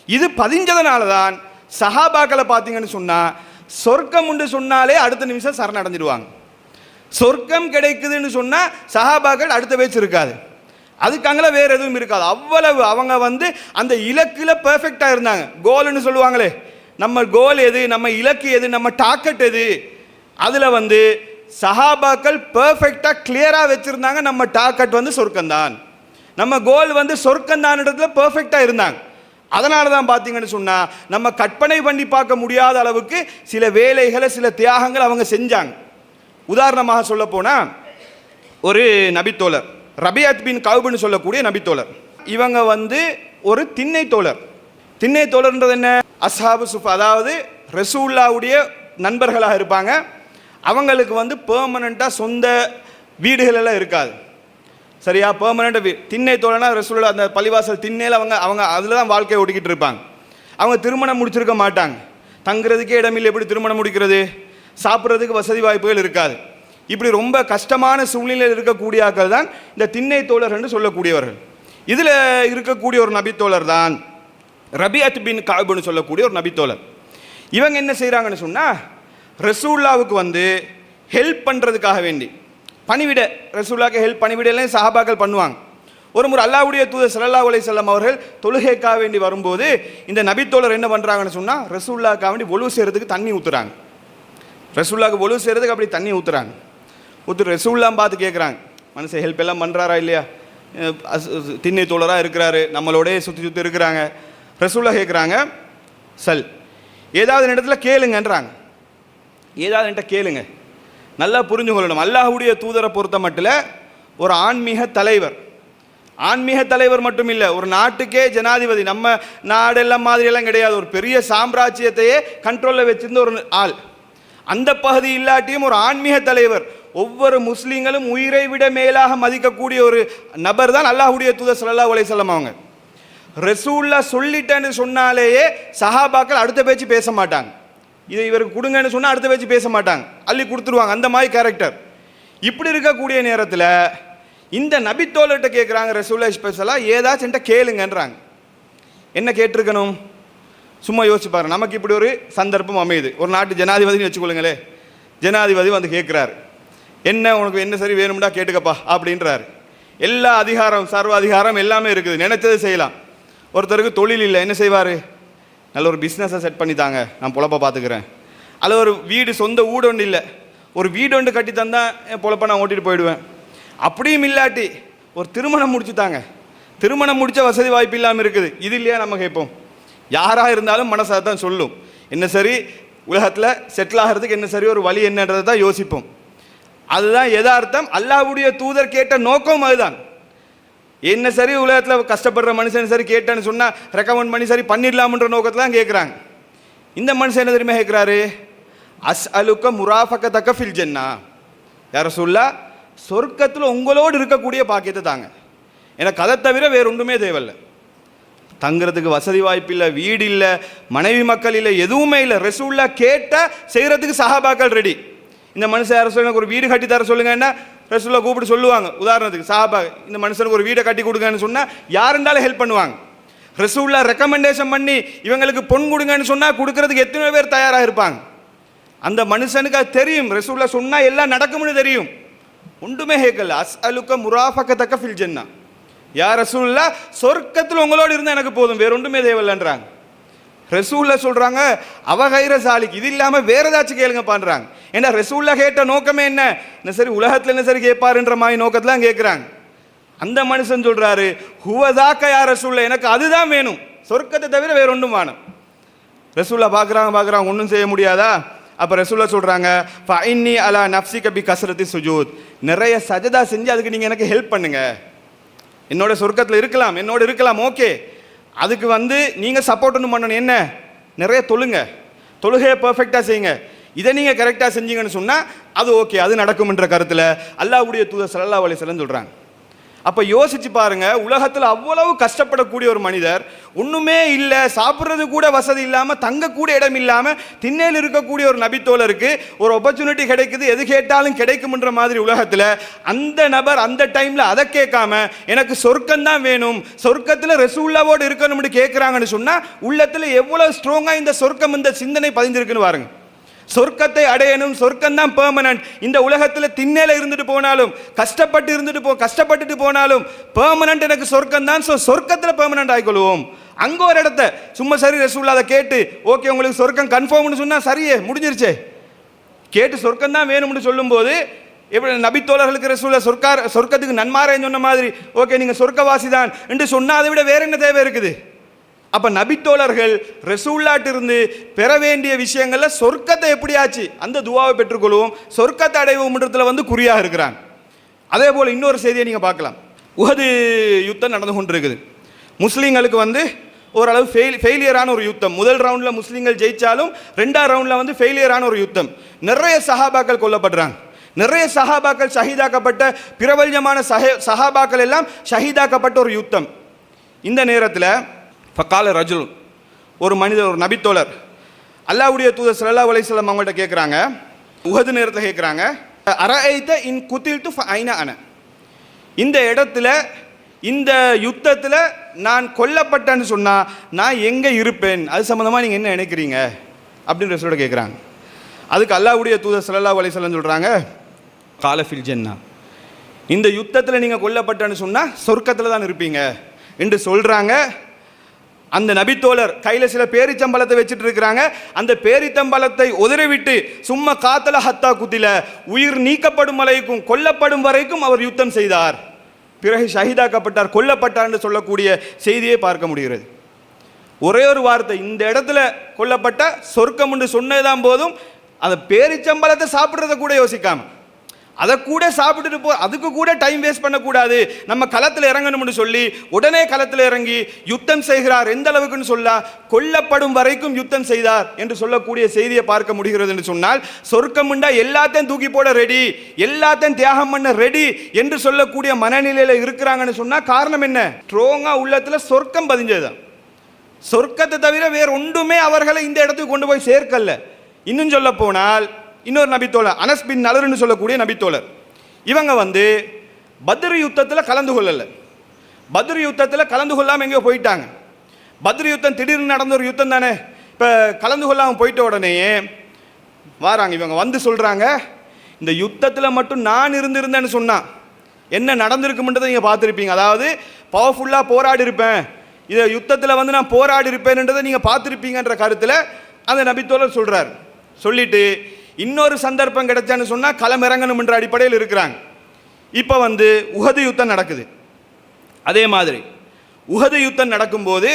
இது பதிஞ்சதுனால தான் சஹாபாக்களை பார்த்தீங்கன்னு சொன்னால் சொர்க்கம் உண்டு சொன்னாலே அடுத்த நிமிஷம் சரணடைஞ்சிடுவாங்க. சொர்க்கம் கிடைக்குதுன்னு சொன்னால் சஹாபாக்கள் அடுத்த பேச்சு இருக்காது, அதுக்காங்கள வேற எதுவும் இருக்காது. அவ்வளவு அவங்க அந்த இலக்கில் பெர்ஃபெக்டாக இருந்தாங்க. கோல்னு சொல்லுவாங்களே, நம்ம கோல் எது, நம்ம இலக்கு எது, நம்ம டார்கெட் எது, அதில் சஹாபாக்கள் பெர்ஃபெக்டாக கிளியராக வச்சுருந்தாங்க. நம்ம டார்கெட் சொர்க்கம்தான். நம்ம கோல் வந்து சொர்க்கம் தான் இடத்துல பெர்ஃபெக்டாக இருந்தாங்க. அதனால தான் பார்த்தீங்கன்னு சொன்னால் நம்ம கற்பனை பண்ணி பார்க்க முடியாத அளவுக்கு சில வேலைகளை சில தியாகங்கள் அவங்க செஞ்சாங்க. உதாரணமாக சொல்ல போனால் ஒரு நபித்தோழர் ரபியத் பின் கவுப்னு சொல்லக்கூடிய நபித்தோழர். இவங்க வந்து ஒரு திண்ணை தோழர். திண்ணை தோழர்ன்றது என்ன? அஸ்ஹாபு சுஃபா, அதாவது ரசூலுல்லாஹ்வுடைய நண்பர்களாக இருப்பாங்க. அவங்களுக்கு வந்து பெர்மனண்ட்டாக சொந்த வீடுகள் எல்லாம் இருக்காது. சரியா? பெர்மனண்ட் திண்ணை தோழனா ரசூலுல்லாஹ் அந்த பள்ளிவாசல் திண்ணையில் அவங்க அதில் தான் வாழ்க்கையை ஓடிக்கிட்டு இருப்பாங்க. அவங்க திருமணம் முடிச்சிருக்க மாட்டாங்க. தங்குறதுக்கே இடமில்லை. எப்படி திருமணம் முடிக்கிறது? சாப்பிட்றதுக்கு வசதி வாய்ப்புகள் இருக்காது. இப்படி ரொம்ப கஷ்டமான சூழ்நிலையில் இருக்கக்கூடிய ஆட்கள் தான் இந்த திண்ணை தோழர் என்று சொல்லக்கூடியவர்கள். இதில் இருக்கக்கூடிய ஒரு நபித்தோழர் தான் ரபியத் பின் கஅப்னு சொல்லக்கூடிய ஒரு நபித்தோழர். இவங்க என்ன செய்கிறாங்கன்னு சொன்னால் ரசூலுல்லாஹ்வுக்கு வந்து ஹெல்ப் பண்ணுறதுக்காக வேண்டி பணிவிட, ரசூலுல்லாஹ்க்கு ஹெல்ப் பணிவிடலாம் சஹாபாக்கள் பண்ணுவாங்க. ஒரு முறை அல்லாஹ்வுடைய தூதர் ஸல்லல்லாஹு அலைஹி வஸல்லம் அவர்கள் தொழுகைக்காக வேண்டி வரும்போது இந்த நபித்தோழர் என்ன பண்ணுறாங்கன்னு சொன்னால் ரசூலுல்லாஹ்க்காக வேண்டி ஒழு செய்கிறதுக்கு தண்ணி ஊற்றுறாங்க. ரசூலுல்லாஹ்க்கு ஒழு செய்கிறதுக்கு அப்படி தண்ணி ஊற்றுறாங்க. ரசூலுல்லாஹ் பார்த்து கேட்குறாங்க, மனுஷன் ஹெல்ப் எல்லாம் பண்ணுறாரா இல்லையா? திண்ணை தோழராக இருக்கிறாரு, நம்மளோடய சுற்றி சுற்றி இருக்கிறாங்க. ரசூலுல்லாஹ் கேட்குறாங்க, சல் ஏதாவது இடத்துல கேளுங்கன்றாங்க. ஏதாவது என்கிட்ட கேளுங்க. நல்லா புரிஞ்சு கொள்ளணும், அல்லாஹ்வுடைய தூதரை பொறுத்த மட்டும் ஒரு ஆன்மீக தலைவர், ஆன்மீக தலைவர் மட்டும் இல்லை, ஒரு நாட்டுக்கே ஜனாதிபதி, நம்ம நாடெல்லாம் மாதிரியெல்லாம் கிடையாது, ஒரு பெரிய சாம்ராஜ்யத்தையே கண்ட்ரோலில் வச்சிருந்த ஒரு ஆள். அந்த பகுதி இல்லாட்டியும் ஒரு ஆன்மீக தலைவர், ஒவ்வொரு முஸ்லீம்களும் உயிரை விட மேலாக மதிக்கக்கூடிய ஒரு நபர் தான் அல்லாஹ்வுடைய தூதர் ஸல்லல்லாஹு அலைஹி வஸல்லம் அவங்க. ரசூலுல்லாஹ் சொல்லிட்டேன்னு சொன்னாலேயே சஹாபாக்கள் அடுத்த பேச்சு பேச மாட்டாங்க. இதை இவருக்கு கொடுங்கன்னு சொன்னால் அடுத்த பேச்சு பேச மாட்டாங்க, அள்ளி கொடுத்துருவாங்க. அந்த மாதிரி கேரக்டர். இப்படி இருக்கக்கூடிய நேரத்தில் இந்த நபித்தோழர்கிட்ட கேட்குறாங்க ரசூலுல்லாஹ் ஸ்பெஷலாக ஏதாச்சும் என்கிட்ட கேளுங்கன்றாங்க. என்ன கேட்டிருக்கணும்? சும்மா யோசிச்சு பாருங்க. நமக்கு இப்படி ஒரு சந்தர்ப்பம் அமையுது. ஒரு நாட்டு ஜனாதிபதினு வச்சுக்கொள்ளுங்களே, ஜனாதிபதி வந்து கேட்குறாரு, என்ன உனக்கு என்ன சரி வேணும்டா கேட்டுக்கப்பா அப்படின்றாரு. எல்லா அதிகாரம், சர்வ அதிகாரம் எல்லாமே இருக்குது, நினைச்சதை செய்யலாம். ஒருத்தருக்கு தொழில் இல்லை, என்ன செய்வார்? நல்ல ஒரு பிஸ்னஸை செட் பண்ணி தாங்க, நான் பொழப்ப பார்த்துக்கிறேன். அல்ல ஒரு வீடு, சொந்த வீடு ஒன்று இல்லை, ஒரு வீடு ஒன்று கட்டி தந்தால் என் பொழப்ப நான் ஓட்டிகிட்டு போயிடுவேன். அப்படியும் இல்லாட்டி ஒரு திருமணம் முடிச்சு தாங்க, திருமணம் முடித்த வசதி வாய்ப்பு இல்லாமல் இருக்குது, இது இல்லையா நம்ம கேட்போம். யாராக இருந்தாலும் மனசாக தான் சொல்லும், என்ன சரி உலகத்தில் செட்டில் ஆகிறதுக்கு என்ன சரி ஒரு வழி என்னன்றதை தான் யோசிப்போம். அதுதான் யதார்த்தம். அல்லாஹ்வுடைய தூதர் கேட்ட நோக்கம் அதுதான். என்ன சரி உலகத்தில் கஷ்டப்படுற மனுஷன் சரி கேட்டேன்னு சொன்னால் ரெக்கமெண்ட் பண்ணி சரி பண்ணிடலாம்ன்ற நோக்கத்தில் தான் கேட்குறாங்க. இந்த மனுஷன் என்ன தெரியுமா கேட்குறாரு? அஸ்அலுக்க முராஃபகதக ஃபில் ஜன்னா, யா ரசூலுல்லாஹ் சொர்க்கத்தில் உங்களோடு இருக்கக்கூடிய பாக்கியத்தை தாங்க, எனக்கு அதை தவிர வேறு ஒன்றுமே தேவையில்லை. தங்குறதுக்கு வசதி வாய்ப்பு இல்லை, வீடு இல்லை, மனைவி மக்கள் இல்லை, எதுவுமே இல்லை. ரசூலுல்லாஹ் கேட்டால் செய்கிறதுக்கு சஹாபாக்கள் ரெடி. இந்த மனுஷன் யாரை சொல்லுங்க ஒரு வீடு கட்டி தர சொல்லுங்கன்னா ரசூலுல்லாஹ் கூப்பிட்டு சொல்லுவாங்க. உதாரணத்துக்கு சஹாபா இந்த மனுஷனுக்கு ஒரு வீடை கட்டி கொடுங்கன்னு சொன்னால் யாருண்டாலும் ஹெல்ப் பண்ணுவாங்க. ரசூலுல்லாஹ் ரெக்கமெண்டேஷன் பண்ணி இவங்களுக்கு பொன் கொடுங்கன்னு சொன்னால் கொடுக்கறதுக்கு எத்தனை பேர் தயாராக இருப்பாங்க. அந்த மனுஷனுக்கு அது தெரியும், ரசூலுல்லாஹ் சொன்னால் எல்லாம் நடக்கும்னு தெரியும். ஒன்றுமே கேட்கல. அஸ்அலுக்க முராஃபகதக ஃபில் ஜன்னா, யா ரசூலுல்லாஹ் சொர்க்கத்தில் உங்களோடு இருந்தால் எனக்கு போதும், வேற ஒன்றுமே தேவையில்லைன்றாங்க. ரசூலுல்லாஹ் சொல்கிறாங்க அவ கைர சாலிக், இது இல்லாமல் வேற ஏதாச்சும் கேளுங்க பண்ணுறாங்க. ஏன்னா ரசூலுல்லாஹ் கேட்ட நோக்கமே என்ன சரி உலகத்தில் என்ன சரி கேட்பாருன்ற மாதிரி நோக்கத்தில் கேட்குறாங்க. அந்த மனுஷன் சொல்கிறாரு ஹுவதாக்க யா ரசூலுல்லாஹ், எனக்கு அதுதான் வேணும், சொர்க்கத்தை தவிர வேற ஒன்றும் வேணும். ரசூலுல்லாஹ் பார்க்குறாங்க ஒன்றும் செய்ய முடியாதா? அப்போ ரசூலுல்லாஹ் சொல்கிறாங்க ஃபஇன்னி அலா நஃப்ஸிக பி கஸ்ரத்தி சுஜூத், நிறைய சஜதா செஞ்சு அதுக்கு நீங்கள் எனக்கு ஹெல்ப் பண்ணுங்க. என்னோட சொர்க்கத்தில் இருக்கலாம், என்னோட இருக்கலாம், ஓகே, அதுக்கு வந்து நீங்கள் சப்போர்ட் ஒன்று பண்ணணும். என்ன? நிறைய தொழுகையை பர்ஃபெக்டாக செய்யுங்க. இதை நீங்கள் கரெக்டாக செஞ்சீங்கன்னு சொன்னால் அது ஓகே, அது நடக்கும்ன்ற கருத்தில் அல்லாஹ்வுடைய தூதர் ஸல்லல்லாஹு அலைஹி வஸல்லம் சொல்கிறாங்க. அப்போ யோசிச்சு பாருங்க, உலகத்தில் அவ்வளவு கஷ்டப்படக்கூடிய ஒரு மனிதர், ஒன்றுமே இல்லை, சாப்பிட்றது கூட வசதி இல்லாமல், தங்கக்கூட இடம் இல்லாமல் திண்ணையில் இருக்கக்கூடிய ஒரு நபித்தோழருக்கு ஒரு ஆப்பர்ச்சுனிட்டி கிடைக்குது, எது கேட்டாலும் கிடைக்கும்ன்ற மாதிரி உலகத்தில் அந்த நபர் அந்த டைமில் அதை கேட்காம எனக்கு சொர்க்கம்தான் வேணும், சொர்க்கத்தில் ரசூலுல்லாஹ்வோடு இருக்கணும்னு கேட்குறாங்கன்னு சொன்னால் உள்ளத்தில் எவ்வளோ ஸ்ட்ராங்காக இந்த சொர்க்கம், இந்த சிந்தனை பதிஞ்சிருக்குன்னு பாருங்க. சொர்க்கத்தை அடையணும், சொர்க்கம் தான் பெர்மனன்ட். இந்த உலகத்தில் திண்ணையில் இருந்துட்டு போனாலும், கஷ்டப்பட்டுட்டு போனாலும் பெர்மனன்ட் எனக்கு சொர்க்கம் தான். ஸோ சொர்க்கத்தில் பெர்மனன்ட் ஆகிக்கொள்வோம். அங்கே ஒரு இடத்த சும்மா சரி ரசூலுல்லாஹ் அதை கேட்டு ஓகே உங்களுக்கு சொர்க்கம் கன்ஃபார்ம்னு சொன்னால் சரியே முடிஞ்சிருச்சே, கேட்டு சொர்க்கம் தான் வேணும்னு சொல்லும்போது எப்படி நபித்தோழர்களுக்கு ரசூல சொர்க்கத்துக்கு நன்மாரேன்னு சொன்ன மாதிரி ஓகே நீங்கள் சொர்க்கவாசி தான் என்று சொன்னால் அதை விட வேற என்ன தேவை இருக்குது? அப்போ நபித்தோழர்கள் ரசூல்லாட்டிருந்து பெற வேண்டிய விஷயங்களில் சொர்க்கத்தை எப்படியாச்சு அந்த துவாவை பெற்றுக்கொள்வோம், சொர்க்கத்தை அடைவோம்ன்றதுல குறியாக இருக்கிறாங்க. அதே போல் இன்னொரு செய்தியை நீங்கள் பார்க்கலாம். உஹது யுத்தம் நடந்து கொண்டிருக்குது. முஸ்லீம்களுக்கு ஓரளவு ஃபெயிலியரான ஒரு யுத்தம். முதல் ரவுண்டில் முஸ்லீம்கள் ஜெயிச்சாலும் ரெண்டாவது ரவுண்டில் ஃபெயிலியரான ஒரு யுத்தம். நிறைய சஹாபாக்கள் கொல்லப்படுறாங்க, நிறைய சஹாபாக்கள் ஷஹீதாக்கப்பட்ட, பிரபல்யமான சஹாபாக்கள் எல்லாம் ஷஹீதாக்கப்பட்ட ஒரு யுத்தம். இந்த நேரத்தில் ஃபகால ரஜுல், ஒரு மனிதர், ஒரு நபித்தோழர், அல்லாஹ்வுடைய தூதர் ஸல்லல்லாஹு அலைஹி வஸல்லம் அவங்கள்ட்ட கேட்குறாங்க, உஹது நேரத்தில் கேட்குறாங்க, அரஐத இன் குதில்து ஃபஐன அன, இந்த இடத்துல இந்த யுத்தத்தில் நான் கொல்லப்பட்டேன்னு சொன்னால் நான் எங்கே இருப்பேன், அது சம்மந்தமாக நீங்கள் என்ன நினைக்கிறீங்க அப்படின்னு ரசூலுல்லாஹ் கேட்குறாங்க. அதுக்கு அல்லாஹ்வுடைய தூதர் ஸல்லல்லாஹு அலைஹி வஸல்லம் சொல்கிறாங்க, கால ஃபில் ஜன்னா, இந்த யுத்தத்தில் நீங்கள் கொல்லப்பட்டேன்னு சொன்னால் சொர்க்கத்தில் தான் இருப்பீங்க என்று சொல்கிறாங்க. அந்த நபித்தோழர் கையில் சில பேரிச்சம்பழத்தை வச்சுட்டு இருக்கிறாங்க. அந்த பேரிச்சம்பழத்தை உதறிவிட்டு சும்மா காத்தல ஹத்தா குத்தில, உயிர் நீக்கப்படும் வரைக்கும், கொல்லப்படும் வரைக்கும் அவர் யுத்தம் செய்தார். பிறகு ஷஹீதாக்கப்பட்டார், கொல்லப்பட்டார் என்று சொல்லக்கூடிய செய்தியை பார்க்க முடிகிறது. ஒரே ஒரு வார்த்தை, இந்த இடத்துல கொல்லப்பட்ட சொர்க்கம் என்று சொன்னதுதான் போதும். அந்த பேரிச்சம்பழத்தை சாப்பிட்றத கூட யோசிக்காம, அதை கூட சாப்பிட்டுட்டு அதுக்கு கூட டைம் வேஸ்ட் பண்ணக்கூடாது, நம்ம களத்தில் இறங்கணும்னு சொல்லி உடனே களத்தில் இறங்கி யுத்தம் செய்கிறார். எந்த அளவுக்குன்னு சொல்ல, கொல்லப்படும் வரைக்கும் யுத்தம் செய்தார் என்று சொல்லக்கூடிய செய்தியை பார்க்க முடிகிறது. என்று சொன்னால் சொர்க்கம்ண்டா எல்லாத்தையும் தூக்கி போட ரெடி, எல்லாத்தையும் தியாகம் பண்ண ரெடி என்று சொல்லக்கூடிய மனநிலையில் இருக்கிறாங்கன்னு சொன்னால் காரணம் என்ன? ஸ்ட்ராங்கா உள்ளத்தில் சொர்க்கம் பதிஞ்சதுதான். சொர்க்கத்தை தவிர வேற ஒன்றுமே அவர்களை இந்த இடத்துக்கு கொண்டு போய் சேர்க்கல. இன்னும் சொல்ல போனால் இன்னொரு நபித்தோழர் அனஸ் பின் நலர்னு சொல்லக்கூடிய நபித்தோழர், இவங்க பத்ர் யுத்தத்தில் கலந்து கொள்ளலை. பத்ர் யுத்தத்தில் கலந்து கொள்ளாமல் எங்கேயோ போயிட்டாங்க. பத்ர் யுத்தம் திடீர்னு நடந்த ஒரு யுத்தம் தானே. இப்போ கலந்து கொள்ளாமல் போயிட்ட உடனேயே வாராங்க, இவங்க சொல்கிறாங்க, இந்த யுத்தத்தில் மட்டும் நான் இருந்திருந்தேன்னு சொன்னால் என்ன நடந்திருக்கும்ன்றதை நீங்கள் பார்த்துருப்பீங்க. அதாவது பவர்ஃபுல்லாக போராடி இருப்பேன், இதை யுத்தத்தில் நான் போராடி இருப்பேன்ன்றதை நீங்கள் பார்த்துருப்பீங்கன்ற கருத்தில் அந்த நபித்தோழர் சொல்கிறார். சொல்லிட்டு இன்னொரு சந்தர்ப்பம் கிடைச்சான்னு சொன்னால் களம் இறங்கணும் என்ற அடிப்படையில் இருக்கிறாங்க. இப்போ உஹது யுத்தம் நடக்குது. அதே மாதிரி உஹது யுத்தம் நடக்கும்போது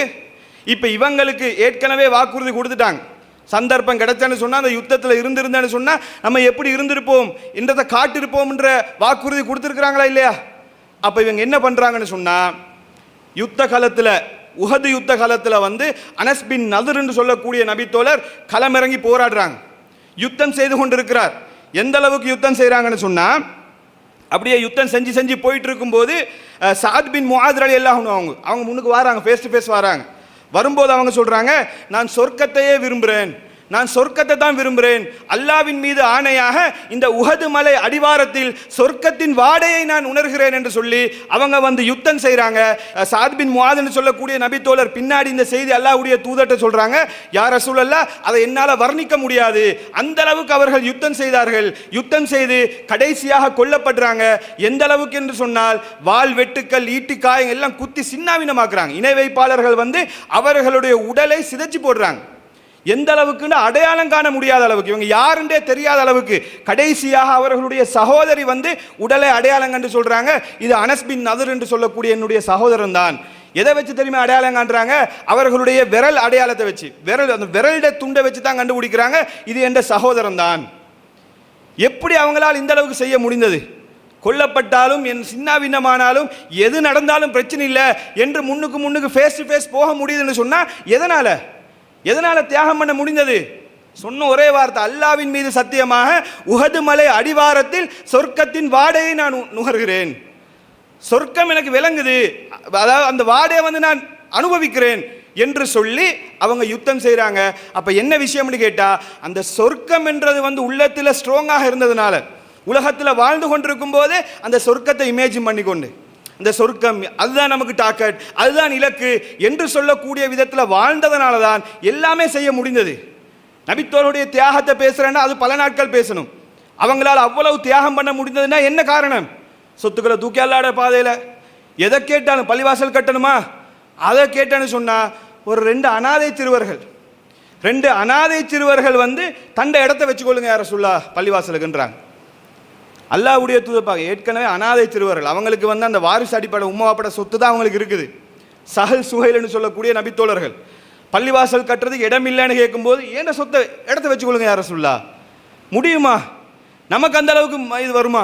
இப்போ இவங்களுக்கு ஏற்கனவே வாக்குறுதி கொடுத்துட்டாங்க, சந்தர்ப்பம் கிடைச்சான்னு சொன்னால் அந்த யுத்தத்தில் இருந்திருந்தேன்னு சொன்னால் நம்ம எப்படி இருந்திருப்போம் என்றதை காட்டிருப்போம்ன்ற வாக்குறுதி கொடுத்துருக்குறாங்களா இல்லையா? அப்போ இவங்க என்ன பண்ணுறாங்கன்னு சொன்னால், யுத்த காலத்தில் உஹது யுத்த காலத்தில் அனஸ் பின் நதர் என்று சொல்லக்கூடிய நபித்தோழர் களமிறங்கி போராடுறாங்க, யுத்தம் செய்து கொண்டிருக்கிறார். எந்த அளவுக்கு யுத்தம் செய்கிறாங்கன்னு சொன்னால், அப்படியே யுத்தம் செஞ்சு போயிட்டு இருக்கும்போது சாத் பின் முஆத் ரலியல்லாஹு அன்ஹு அவங்க முன்னுக்கு வராங்க, ஃபேஸ் டு ஃபேஸ் வராங்க. வரும்போது அவங்க சொல்கிறாங்க, நான் சொர்க்கத்தையே விரும்புகிறேன், நான் சொர்க்கத்தை தான் விரும்புகிறேன், அல்லாவின் மீது ஆணையாக இந்த உஹது மலை அடிவாரத்தில் சொர்க்கத்தின் வாடையை நான் உணர்கிறேன் என்று சொல்லி அவங்க யுத்தம் செய்கிறாங்க. சாத் பின் முஆத் என்று சொல்லக்கூடிய நபித்தோழர் பின்னாடி இந்த செய்தி அல்லாஹ்வுடைய தூதர்ட்ட சொல்கிறாங்க, யா ரசூலல்லாஹ், அதை என்னால் வர்ணிக்க முடியாது, அந்த அளவுக்கு அவர்கள் யுத்தம் செய்தார்கள். யுத்தம் செய்து கடைசியாக கொல்லப்படுறாங்க. எந்த அளவுக்கு என்று சொன்னால், வாள் வெட்டுக்கள், ஈட்டிக்காயம் எல்லாம் குத்தி சின்னாவினமாக்குறாங்க. இணை வைப்பாளர்கள் அவர்களுடைய உடலை சிதைச்சு போடுறாங்க. எந்த அளவுக்குன்னு அடையாளம் காண முடியாத அளவுக்கு, இவங்க யாருன்றே தெரியாத அளவுக்கு கடைசியாக அவர்களுடைய சகோதரி உடலை அடையாளம் கண்டு சொல்றாங்க, இது அனஸ் பின் நதர் என்று சொல்லக்கூடிய என்னுடைய சகோதரன் தான். எதை வச்சு தெரியுமா அடையாளம் காண்றாங்க? அவர்களுடைய விரல் அடையாளத்தை வச்சு, அந்த விரலுடைய துண்டை வச்சு தான் கண்டுபிடிக்கிறாங்க, இது என்ற சகோதரன் தான். எப்படி அவங்களால் இந்த அளவுக்கு செய்ய முடிந்தது? கொல்லப்பட்டாலும் என் சின்னாவின்னமானாலும் எது நடந்தாலும் பிரச்சனை இல்லை என்று முன்னுக்கு ஃபேஸ் டு ஃபேஸ் போக முடியுதுன்னு சொன்னா எதனால தியாகம் பண்ண முடிந்தது? சொன்ன ஒரே வார்த்தை, அல்லாவின் மீது சத்தியமாக உஹது மலை அடிவாரத்தில் சொர்க்கத்தின் வாடையை நான் நுகர்கிறேன், சொர்க்கம் எனக்கு விளங்குது, அதாவது அந்த வாடையை நான் அனுபவிக்கிறேன் என்று சொல்லி அவங்க யுத்தம் செய்கிறாங்க. அப்போ என்ன விஷயம்னு கேட்டால், அந்த சொர்க்கம் என்றது உள்ளத்தில் ஸ்ட்ராங்காக இருந்ததுனால, உலகத்தில் வாழ்ந்து கொண்டிருக்கும் போதே அந்த சொர்க்கத்தை இமேஜின் பண்ணிக்கொண்டு, இந்த சொர்க்கம் அதுதான் நமக்கு டார்கெட், அதுதான் இலக்கு என்று சொல்லக்கூடிய விதத்தில் வாழ்ந்ததனால தான் எல்லாமே செய்ய முடிந்தது. நபித்தோருடைய தியாகத்தை பேசுகிறேன்னா அது பல நாட்கள் பேசணும். அவங்களால் அவ்வளவு தியாகம் பண்ண முடிந்ததுன்னா என்ன காரணம்? சொத்துக்களை தூக்கி அல்லாட பாதையில் எதை கேட்டாலும், பள்ளிவாசல் கட்டணுமா அதை கேட்டான்னு சொன்னால், ஒரு ரெண்டு அனாதை சிறுவர்கள் தண்டை இடத்த வச்சுக்கொள்ளுங்க யார சொல்லா பள்ளிவாசலுக்குன்றாங்க. அல்லாஹ்வுடைய தூதர் ஏற்கனவே அனாதை சிறுவர்கள், அவங்களுக்கு வந்து அந்த வாரிசு அடிப்படை உம்மாப்பட சொத்து தான் அவங்களுக்கு இருக்குது. சஹல் சுஹைல்னு சொல்லக்கூடிய நபித்தோழர்கள் பள்ளிவாசல் கட்டுறதுக்கு இடம் இல்லைன்னு கேட்கும்போது ஏன் சொத்தை இடத்த வச்சுக்கொள்ளுங்க யார சொல்லா முடியுமா, நமக்கு அந்த அளவுக்கு இது வருமா?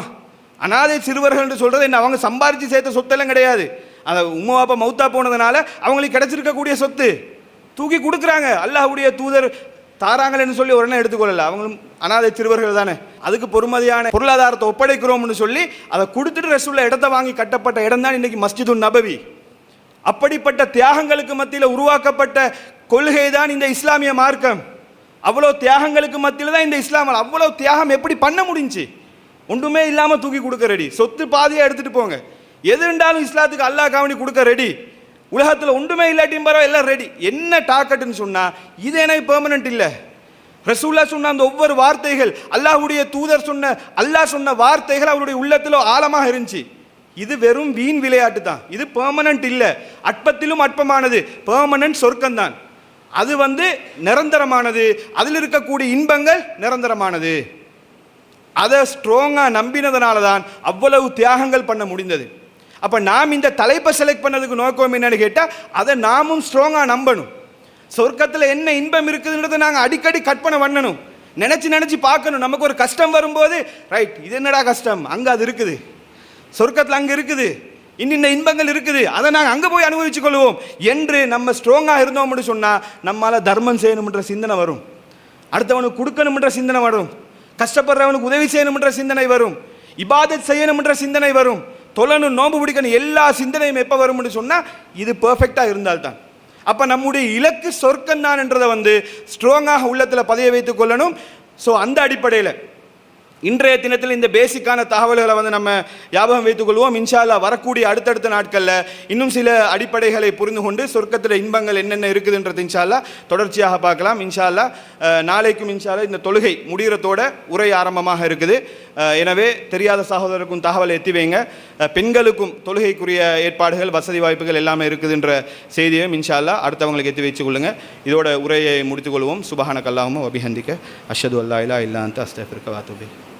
அனாதை சிறுவர்கள் சொல்றது என்ன, அவங்க சம்பாரிச்சு சேர்த்த சொத்தெல்லாம் கிடையாது. அந்த உம்மா அப்பா மௌத்தா போனதுனால அவங்களுக்கு கிடைச்சிருக்கக்கூடிய சொத்து தூக்கி கொடுக்குறாங்க. அல்லாஹ்வுடைய தூதர் தாராங்கன்னு சொல்லி உடனே எடுத்துக்கொள்ளல, அவங்களும் அனாதை சிறுவர்கள் தானே. அதுக்கு பொறுமதியான பொருளாதாரத்தை ஒப்படைக்கிறோம்னு சொல்லி அதை கொடுத்துட்டு ரசூலுல்லாஹ் இடத்த வாங்கி கட்டப்பட்ட இடம் தான் இன்னைக்கு மஸ்ஜிதுன் நபவி. அப்படிப்பட்ட தியாகங்களுக்கு மத்தியில் உருவாக்கப்பட்ட கொள்கை தான் இந்த இஸ்லாமிய மார்க்கம். அவ்வளோ தியாகங்களுக்கு மத்தியில் தான் இந்த இஸ்லாம். அவ்வளோ தியாகம் எப்படி பண்ண முடிஞ்சு? ஒன்றுமே இல்லாமல் தூக்கி கொடுக்க ரெடி, சொத்து பாதியாக எடுத்துகிட்டு போங்க, எது இருந்தாலும் இஸ்லாத்துக்கு அல்லாஹ் காவணி கொடுக்க ரெடி. உலகத்தில் ஒன்றுமே இல்லாட்டியும் பரவாயில்ல எல்லாம் ரெடி. என்ன டாக்கெட்டுன்னு சொன்னால் இது எனக்கு பெர்மனன்ட் இல்லை. ரசூலுல்லாஹ் சொன்ன அந்த ஒவ்வொரு வார்த்தைகள், அல்லாஹ்வுடைய தூதர் சொன்ன, அல்லாஹ் சொன்ன வார்த்தைகள் அவருடைய உள்ளத்தில் ஆழமாக இருந்துச்சு. இது வெறும் வீண் விளையாட்டு தான், இது பெர்மனன்ட் இல்லை. அற்பத்திலும் அற்பமானது பெர்மனன்ட் சொர்க்கம் தான். அது வந்து நிரந்தரமானது, அதில் இருக்கக்கூடிய இன்பங்கள் நிரந்தரமானது. அதை ஸ்ட்ராங்காக நம்பினதுனால தான் அவ்வளவு தியாகங்கள் பண்ண முடிந்தது. அப்போ நாம் இந்த தலைப்பை செலக்ட் பண்ணதுக்கு நோக்கம் என்னன்னு கேட்டால் அதை நாமும் ஸ்ட்ராங்காக நம்பணும். சொர்க்கத்தில் என்ன இன்பம் இருக்குதுன்றதை நாங்கள் அடிக்கடி கற்பனை பண்ணணும், நினச்சி பார்க்கணும். நமக்கு ஒரு கஷ்டம் வரும்போது ரைட், இது என்னடா கஷ்டம், அங்கே அது இருக்குது, சொர்க்கத்தில் அங்கே இருக்குது, இன்ன இன்பங்கள் இருக்குது, அதை நாங்கள் அங்கே போய் அனுபவிச்சு கொள்வோம் என்று நம்ம ஸ்ட்ராங்காக இருந்தோம்னு சொன்னால் நம்மளால் தர்மம் செய்யணும்ன்ற சிந்தனை வரும், அடுத்தவனுக்கு கொடுக்கணும்ன்ற சிந்தனை வரும், கஷ்டப்படுறவனுக்கு உதவி செய்யணும்ன்ற சிந்தனை வரும், இபாதத் செய்யணும்ன்ற சிந்தனை வரும், தொழணும், நோன்பு பிடிக்கணும், எல்லா சிந்தனையும் எப்போ வரும்னு சொன்னால் இது பெர்ஃபெக்டாக இருந்தால்தான். அப்போ நம்முடைய இலக்கு சொர்க்கம் தான் என்றதை வந்து ஸ்ட்ராங்காக உள்ளத்தில் பதிய வைத்துக் கொள்ளணும். ஸோ அந்த அடிப்படையில் இன்றைய தினத்தில் இந்த பேசிக்கான தகவல்களை வந்து நம்ம ஞாபகம் வைத்துக் கொள்வோம். இன்ஷா அல்லாஹ் வரக்கூடிய அடுத்தடுத்த நாட்களில் இன்னும் சில அடிப்படைகளை புரிந்து கொண்டு சொர்க்கத்தில் இன்பங்கள் என்னென்ன இருக்குதுன்றது இன்ஷா அல்லாஹ் தொடர்ச்சியாக பார்க்கலாம். இன்ஷா அல்லாஹ் நாளைக்கும் இன்ஷா அல்லாஹ் இந்த தொழுகை முடிகிறதோட உரை ஆரம்பமாக இருக்குது. எனவே தெரியாத சகோதரருக்கும் தகவலை எத்தி வைங்க. பெண்களுக்கும் தொழுகைக்குரிய ஏற்பாடுகள், வசதி வாய்ப்புகள் எல்லாமே இருக்குதுன்ற செய்தியையும் இன்ஷா அல்லாஹ் அடுத்தவங்களுக்கு எத்தி வச்சு கொள்ளுங்க. இதோட உரையை முடித்துக்கொள்வோம். சுபஹானக அல்லாஹும்ம வபிஹம்திக அஷ்ஹது அல்லா இலாஹா இல்லா அன்த அஸ்தக்ஃபிருக வ அத்தூபு இலைக்.